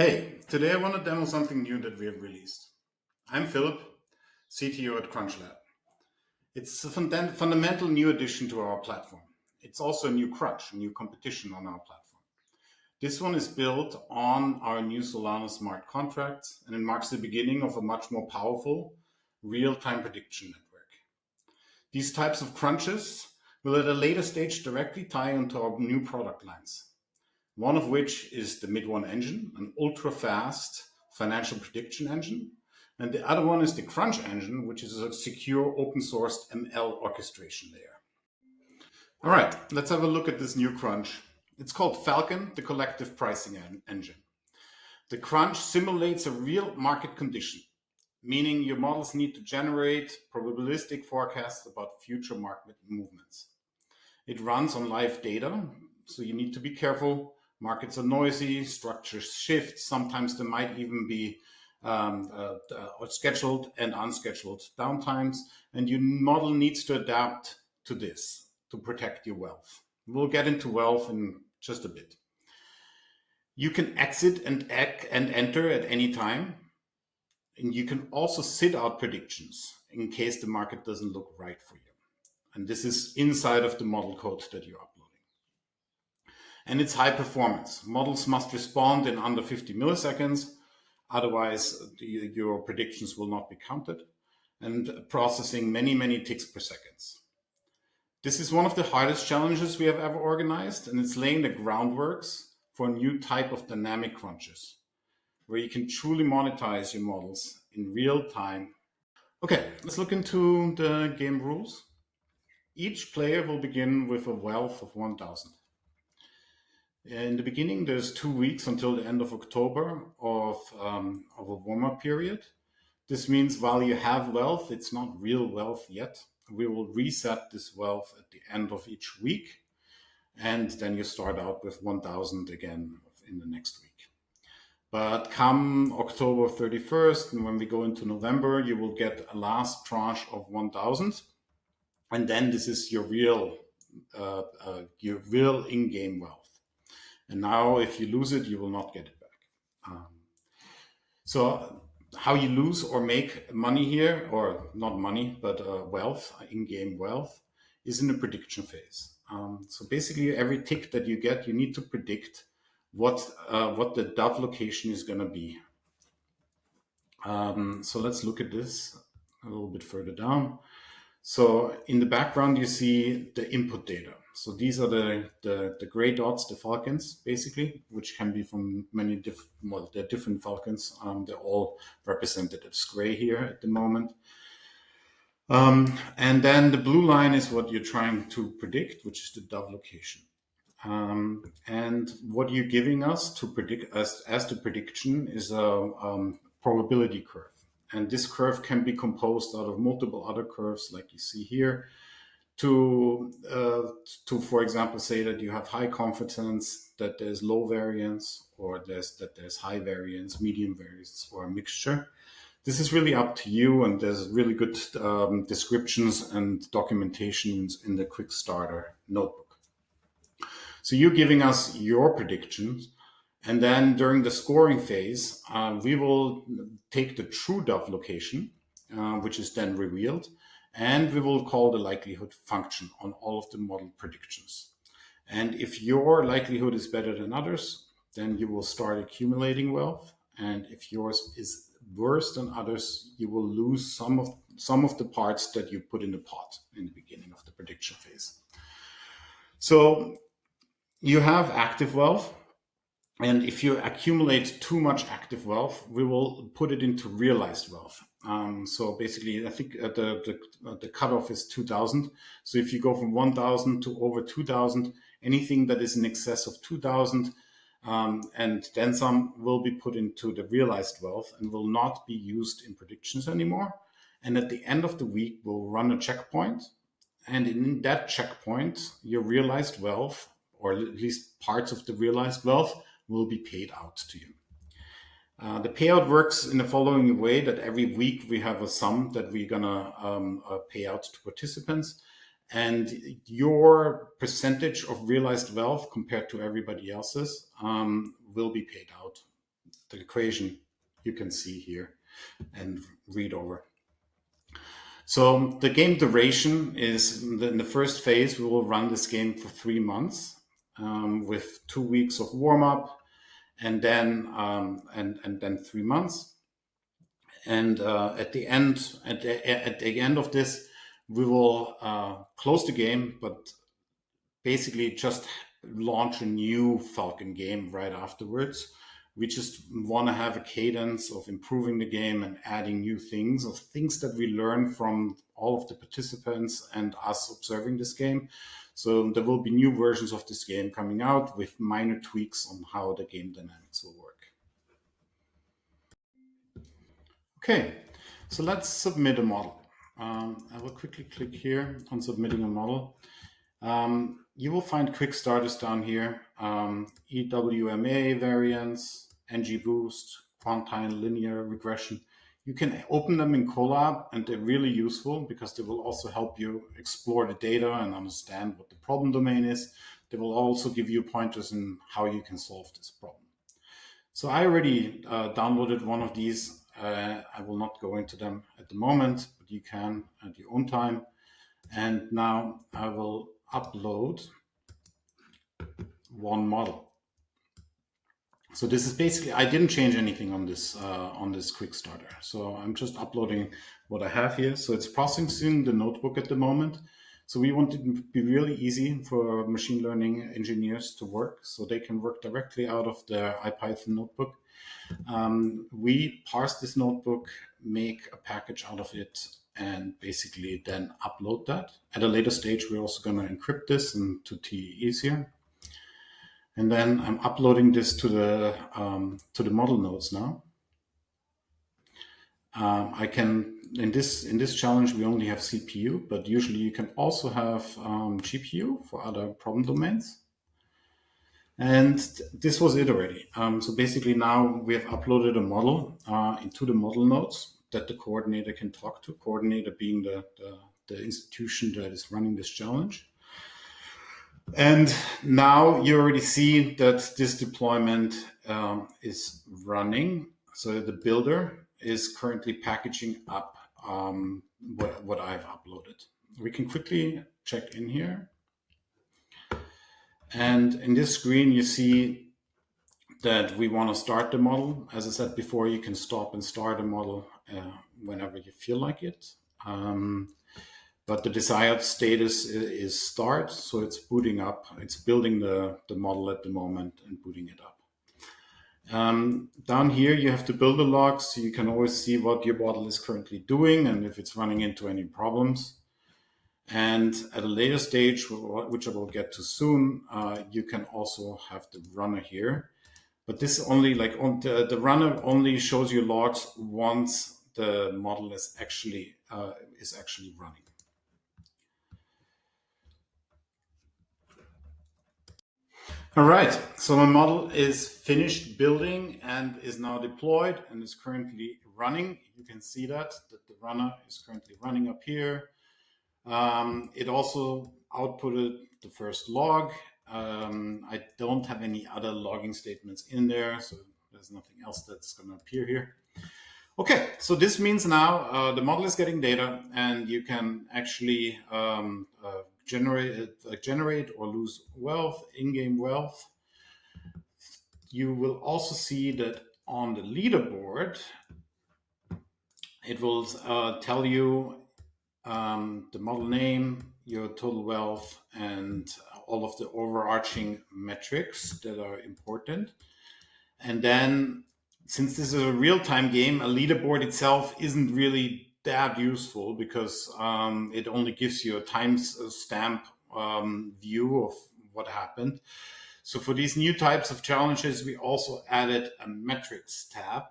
Hey, today I want to demo something new that we have released. I'm Philipp, CTO at CrunchLab. It's a fundamental new addition to our platform. It's also a new crunch, a new competition on our platform. This one is built on our new Solana smart contracts, and it marks the beginning of a much more powerful real-time prediction network. These types of crunches will at a later stage directly tie into our new product lines. One of which is the Mid-1 engine, an ultra-fast financial prediction engine. And the other one is the Crunch engine, which is a secure open-sourced ML orchestration layer. All right, let's have a look at this new Crunch. It's called Falcon, the collective pricing engine. The Crunch simulates a real market condition, meaning your models need to generate probabilistic forecasts about future market movements. It runs on live data, so you need to be careful. Markets are noisy, structures shift. Sometimes there might even be scheduled and unscheduled downtimes, and your model needs to adapt to this to protect your wealth. We'll get into wealth in just a bit. You can exit and enter at any time, and you can also sit out predictions in case the market doesn't look right for you. And this is inside of the model code that you're uploading. And it's high performance. Models must respond in under 50 milliseconds. Otherwise, your predictions will not be counted. And processing many ticks per second. This is one of the hardest challenges we have ever organized, and it's laying the groundwork for a new type of dynamic crunches, where you can truly monetize your models in real time. Okay, let's look into the game rules. Each player will begin with a wealth of 1,000. In the beginning, there's 2 weeks until the end of October of a warm-up period. This means while you have wealth, it's not real wealth yet. We will reset this wealth at the end of each week, and then you start out with 1,000 again in the next week. But come October 31st, and when we go into November, you will get a last tranche of 1,000, and then this is your real in-game wealth. And now, if you lose it, you will not get it back. So how you lose or make money here, or not money, but wealth, in-game wealth, is in the prediction phase. So basically, every tick that you get, you need to predict what the dove location is going to be. So let's look at this a little bit further down. So in the background, you see the input data. So these are the gray dots, the falcons, basically, which can be from many different falcons. They're all represented as gray here at the moment. And then the blue line is what you're trying to predict, which is the dove location. And what you're giving us to predict as the prediction is a probability curve. And this curve can be composed out of multiple other curves, like you see here, to for example, say that you have high confidence, that there's low variance, or that there's high variance, medium variance, or a mixture. This is really up to you, and there's really good descriptions and documentations in the Quick Starter notebook. So you're giving us your predictions, and then during the scoring phase, we will take the true dove location, which is then revealed, and we will call the likelihood function on all of the model predictions. And if your likelihood is better than others, then you will start accumulating wealth. And if yours is worse than others, you will lose some of the parts that you put in the pot in the beginning of the prediction phase. So you have active wealth. And if you accumulate too much active wealth, we will put it into realized wealth. So basically, I think the cutoff is 2,000. So if you go from 1,000 to over 2,000, anything that is in excess of 2,000 and then some will be put into the realized wealth and will not be used in predictions anymore. And at the end of the week, we'll run a checkpoint. And in that checkpoint, your realized wealth, or at least parts of the realized wealth, will be paid out to you. The payout works in the following way, that every week we have a sum that we're gonna pay out to participants, and your percentage of realized wealth compared to everybody else's will be paid out the equation you can see here and read over. So the game duration is in the first phase. We will run this game for 3 months with 2 weeks of warm up, and then 3 months. And at the end of this, we will close the game, but basically just launch a new Falcon game right afterwards. We just want to have a cadence of improving the game and adding new things, of things that we learn from all of the participants and us observing this game. So there will be new versions of this game coming out with minor tweaks on how the game dynamics will work. Okay, so let's submit a model. I will quickly click here on submitting a model. You will find quick starters down here, EWMA variance, NGBoost, quantile linear regression. You can open them in Colab, and they're really useful because they will also help you explore the data and understand what the problem domain is. They will also give you pointers in how you can solve this problem. So I already downloaded one of these. I will not go into them at the moment, but you can at your own time. And now I will upload one model. So this is basically, I didn't change anything on this quick starter. So I'm just uploading what I have here. So it's processing the notebook at the moment. So we want it to be really easy for machine learning engineers to work, so they can work directly out of their IPython notebook. We parse this notebook, make a package out of it, and basically then upload that. At a later stage, we're also going to encrypt this into TEEs here. And then I'm uploading this to the model nodes now. I can, in this challenge, we only have CPU, but usually you can also have GPU for other problem domains. And this was it already. So basically now we have uploaded a model into the model nodes that the coordinator can talk to, coordinator being the institution that is running this challenge. And now you already see that this deployment is running. So the builder is currently packaging up what I've uploaded. We can quickly check in here. And in this screen, you see that we want to start the model. As I said before, you can stop and start a model whenever you feel like it. But the desired status is start, so it's booting up. It's building the model at the moment and booting it up. Down here, you have to build a log, so you can always see what your model is currently doing and if it's running into any problems. And at a later stage, which I will get to soon, you can also have the runner here. But this only, like the runner only shows you logs once the model is actually running. All right, so my model is finished building and is now deployed and is currently running. You can see that the runner is currently running up here. It also outputted the first log. I don't have any other logging statements in there, so there's nothing else that's going to appear here. Okay, so this means now the model is getting data, and you can actually generate or lose wealth, in-game wealth. You will also see that on the leaderboard, it will tell you the model name, your total wealth, and all of the overarching metrics that are important. And then, since this is a real-time game, a leaderboard itself isn't really that useful because it only gives you a timestamp view of what happened. So for these new types of challenges, we also added a metrics tab.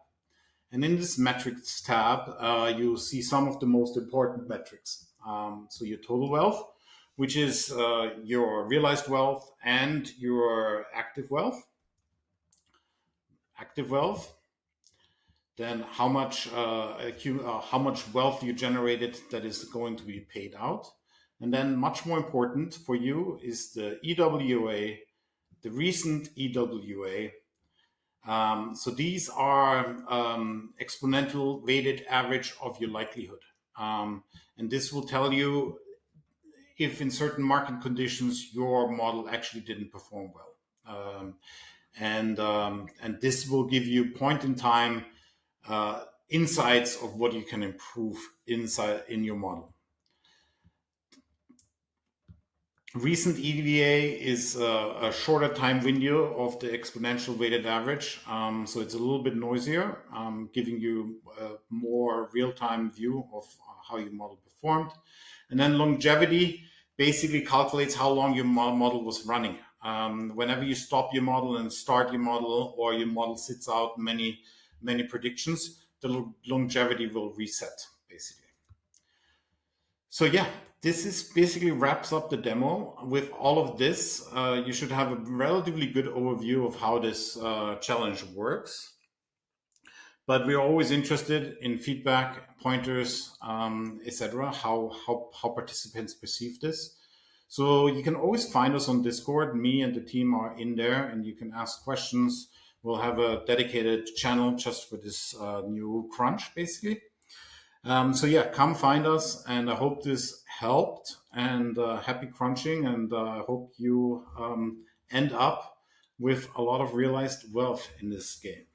And in this metrics tab, you see some of the most important metrics. So your total wealth, which is your realized wealth and your active wealth. Active wealth. Then how much wealth you generated that is going to be paid out. And then much more important for you is the EWA, the recent EWA, So these are exponential weighted average of your likelihood. And this will tell you if in certain market conditions your model actually didn't perform well. And this will give you point in time insights of what you can improve inside in your model. Recent EVA is a shorter time window of the exponential weighted average. So it's a little bit noisier, giving you a more real-time view of how your model performed. And then longevity basically calculates how long your model was running. Whenever you stop your model and start your model, or your model sits out many predictions, the longevity will reset, basically. So yeah, this is basically wraps up the demo. With all of this, you should have a relatively good overview of how this challenge works. But we're always interested in feedback, pointers, etc. How participants perceive this. So you can always find us on Discord. Me and the team are in there, and you can ask questions. We'll have a dedicated channel just for this new crunch, basically. So yeah, come find us, and I hope this helped. And happy crunching, and I hope you end up with a lot of realized wealth in this game.